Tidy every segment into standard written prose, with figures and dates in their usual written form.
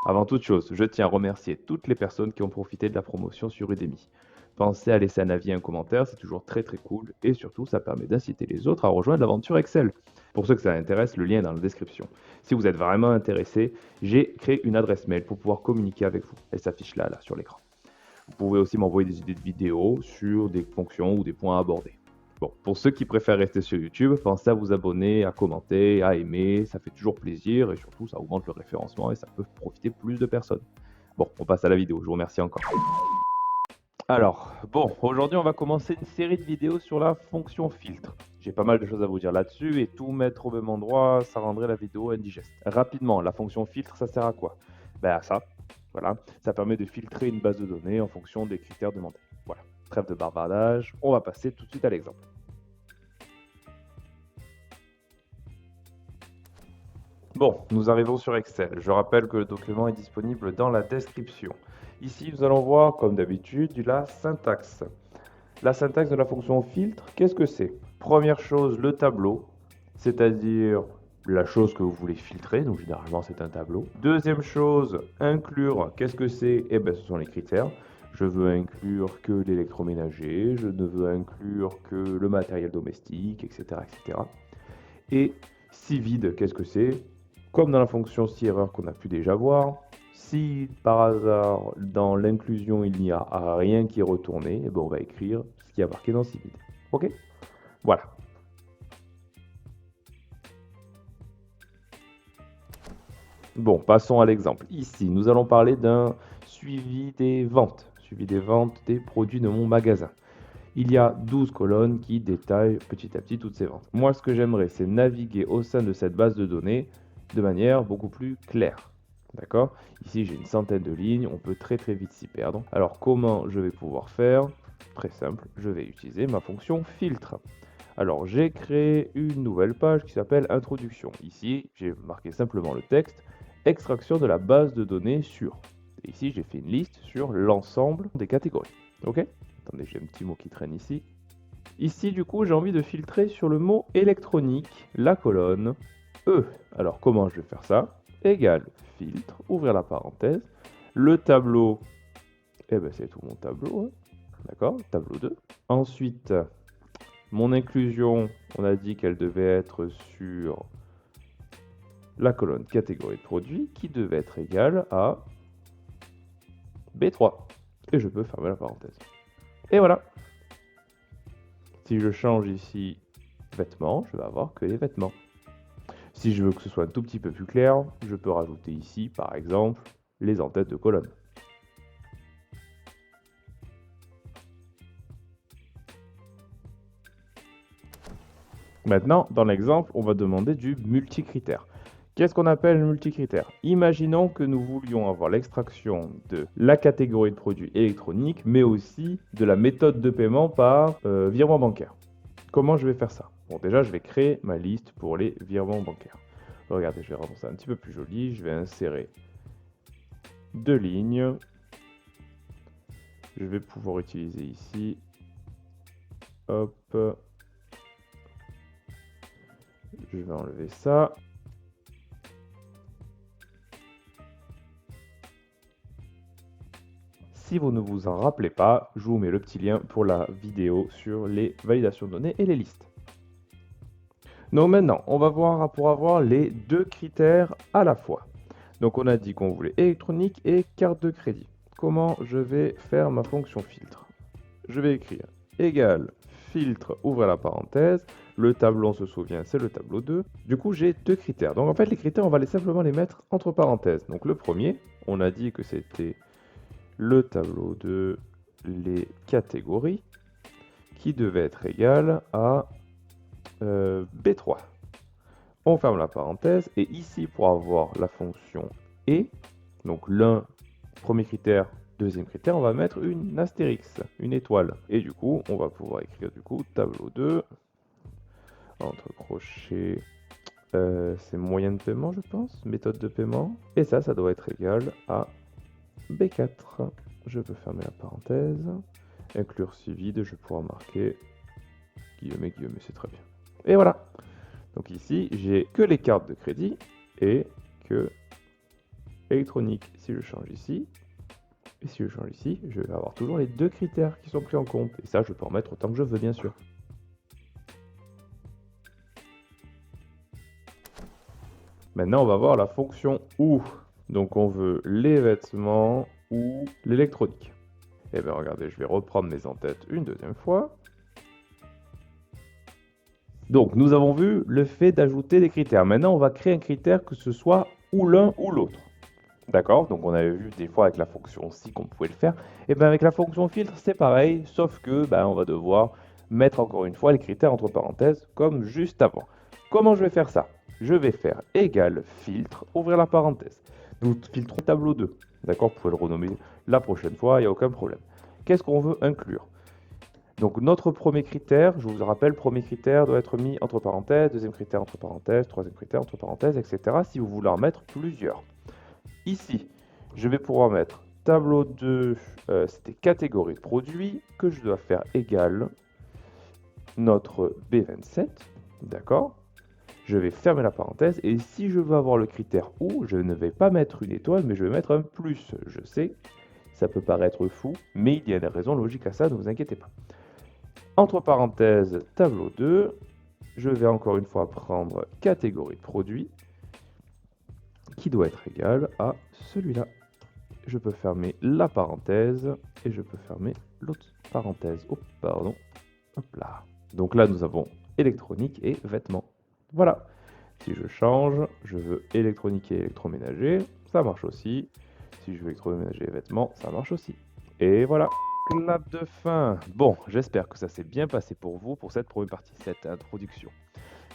Avant toute chose, je tiens à remercier toutes les personnes qui ont profité de la promotion sur Udemy. Pensez à laisser un avis et un commentaire, c'est toujours très très cool et surtout ça permet d'inciter les autres à rejoindre l'aventure Excel. Pour ceux que ça intéresse, le lien est dans la description. Si vous êtes vraiment intéressé, j'ai créé une adresse mail pour pouvoir communiquer avec vous. Elle s'affiche là sur l'écran. Vous pouvez aussi m'envoyer des idées de vidéos sur des fonctions ou des points à aborder. Bon, pour ceux qui préfèrent rester sur YouTube, pensez à vous abonner, à commenter, à aimer, ça fait toujours plaisir et surtout ça augmente le référencement et ça peut profiter plus de personnes. Bon, on passe à la vidéo, je vous remercie encore. Alors, bon, aujourd'hui on va commencer une série de vidéos sur la fonction filtre. J'ai pas mal de choses à vous dire là-dessus et tout mettre au même endroit, ça rendrait la vidéo indigeste. Rapidement, la fonction filtre, ça sert à quoi? Ben à ça, voilà, ça permet de filtrer une base de données en fonction des critères demandés. Voilà, trêve de bavardage, on va passer tout de suite à l'exemple. Bon, nous arrivons sur Excel. Je rappelle que le document est disponible dans la description. Ici, nous allons voir, comme d'habitude, la syntaxe. La syntaxe de la fonction filtre, qu'est-ce que c'est? Première chose, le tableau, c'est-à-dire la chose que vous voulez filtrer, donc généralement c'est un tableau. Deuxième chose, inclure, qu'est-ce que c'est? Eh bien ce sont les critères. Je veux inclure que l'électroménager, je ne veux inclure que le matériel domestique, etc. etc. Et si vide, qu'est-ce que c'est? Comme dans la fonction si erreur qu'on a pu déjà voir, si par hasard dans l'inclusion il n'y a rien qui est retourné, eh ben, on va écrire ce qui a marqué dans si vide. Ok? Voilà. Bon, passons à l'exemple. Ici, nous allons parler d'un suivi des ventes des produits de mon magasin. Il y a 12 colonnes qui détaillent petit à petit toutes ces ventes. Moi, ce que j'aimerais, c'est naviguer au sein de cette base de données de manière beaucoup plus claire. D'accord? Ici, j'ai une centaine de lignes, on peut très très vite s'y perdre. Alors, comment je vais pouvoir faire? Très simple, je vais utiliser ma fonction filtre. Alors, j'ai créé une nouvelle page qui s'appelle Introduction. Ici, j'ai marqué simplement le texte, extraction de la base de données sur. Et ici, j'ai fait une liste sur l'ensemble des catégories. Ok? Attendez, j'ai un petit mot qui traîne ici. Ici, du coup, j'ai envie de filtrer sur le mot électronique, la colonne E. Alors, comment je vais faire ça? Égal filtre, ouvrir la parenthèse. Le tableau, eh ben, c'est tout mon tableau, hein. D'accord? Tableau 2. Ensuite, mon inclusion, on a dit qu'elle devait être sur la colonne catégorie de produits qui devait être égale à B3. Et je peux fermer la parenthèse. Et voilà. Si je change ici vêtements, je vais avoir que les vêtements. Si je veux que ce soit un tout petit peu plus clair, je peux rajouter ici, par exemple, les en-têtes de colonne. Maintenant, dans l'exemple, on va demander du multicritère. Qu'est-ce qu'on appelle multicritère? Imaginons que nous voulions avoir l'extraction de la catégorie de produits électroniques, mais aussi de la méthode de paiement par virement bancaire. Comment je vais faire ça? Bon, déjà, je vais créer ma liste pour les virements bancaires. Regardez, je vais rendre ça un petit peu plus joli. Je vais insérer deux lignes. Je vais pouvoir utiliser ici. Hop. Je vais enlever ça. Si vous ne vous en rappelez pas, je vous mets le petit lien pour la vidéo sur les validations de données et les listes. Donc maintenant, on va voir pour avoir les deux critères à la fois. Donc on a dit qu'on voulait électronique et carte de crédit. Comment je vais faire ma fonction filtre? Je vais écrire égal filtre, ouvrir la parenthèse. Le tableau, on se souvient, c'est le tableau 2. Du coup, j'ai deux critères. Donc en fait, les critères, on va simplement les mettre entre parenthèses. Donc le premier, on a dit que c'était le tableau de les catégories qui devait être égal à B3. On ferme la parenthèse et ici pour avoir la fonction et, donc l'un, premier critère, deuxième critère, on va mettre une astérix, une étoile. Et du coup, on va pouvoir écrire du coup tableau 2, entre crochets, c'est moyen de paiement je pense, méthode de paiement. Et ça doit être égal à B4. Je peux fermer la parenthèse. Inclure si vide, je pourrais marquer guillemets, c'est très bien. Et voilà. Donc ici, j'ai que les cartes de crédit et que électronique, si je change ici, et si je change ici, je vais avoir toujours les deux critères qui sont pris en compte. Et ça, je peux en mettre autant que je veux, bien sûr. Maintenant, on va voir la fonction OU. Donc, on veut les vêtements ou l'électronique. Et bien, regardez, je vais reprendre mes en-têtes une deuxième fois. Donc, nous avons vu le fait d'ajouter des critères. Maintenant, on va créer un critère que ce soit ou l'un ou l'autre. D'accord? Donc, on avait vu des fois avec la fonction si qu'on pouvait le faire. Et bien, avec la fonction filtre, c'est pareil, sauf que on va devoir mettre encore une fois les critères entre parenthèses, comme juste avant. Comment je vais faire ça? Je vais faire égal filtre, ouvrir la parenthèse. Nous filtrons tableau 2. D'accord? Vous pouvez le renommer la prochaine fois, il n'y a aucun problème. Qu'est-ce qu'on veut inclure? Donc notre premier critère, je vous rappelle, premier critère doit être mis entre parenthèses, deuxième critère entre parenthèses, troisième critère entre parenthèses, etc. si vous voulez en mettre plusieurs. Ici, je vais pouvoir mettre tableau 2, c'était catégorie de produits, que je dois faire égal notre B27, d'accord? Je vais fermer la parenthèse, et si je veux avoir le critère OU, je ne vais pas mettre une étoile, mais je vais mettre un plus. Je sais, ça peut paraître fou, mais il y a des raisons logiques à ça, ne vous inquiétez pas. Entre parenthèses, tableau 2, je vais encore une fois prendre catégorie de produit, qui doit être égal à celui-là. Je peux fermer la parenthèse, et je peux fermer l'autre parenthèse. Oh, pardon. Hop là. Donc là, nous avons électronique et vêtements. Voilà. Si je change, je veux électronique et électroménager, ça marche aussi. Si je veux électroménager et vêtements, ça marche aussi. Et voilà. Clap de fin. Bon, j'espère que ça s'est bien passé pour vous pour cette première partie, cette introduction.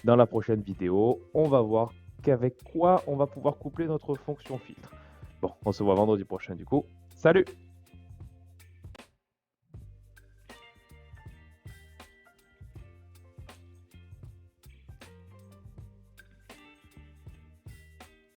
Dans la prochaine vidéo, on va voir qu'avec quoi on va pouvoir coupler notre fonction filtre. Bon, on se voit vendredi prochain du coup. Salut!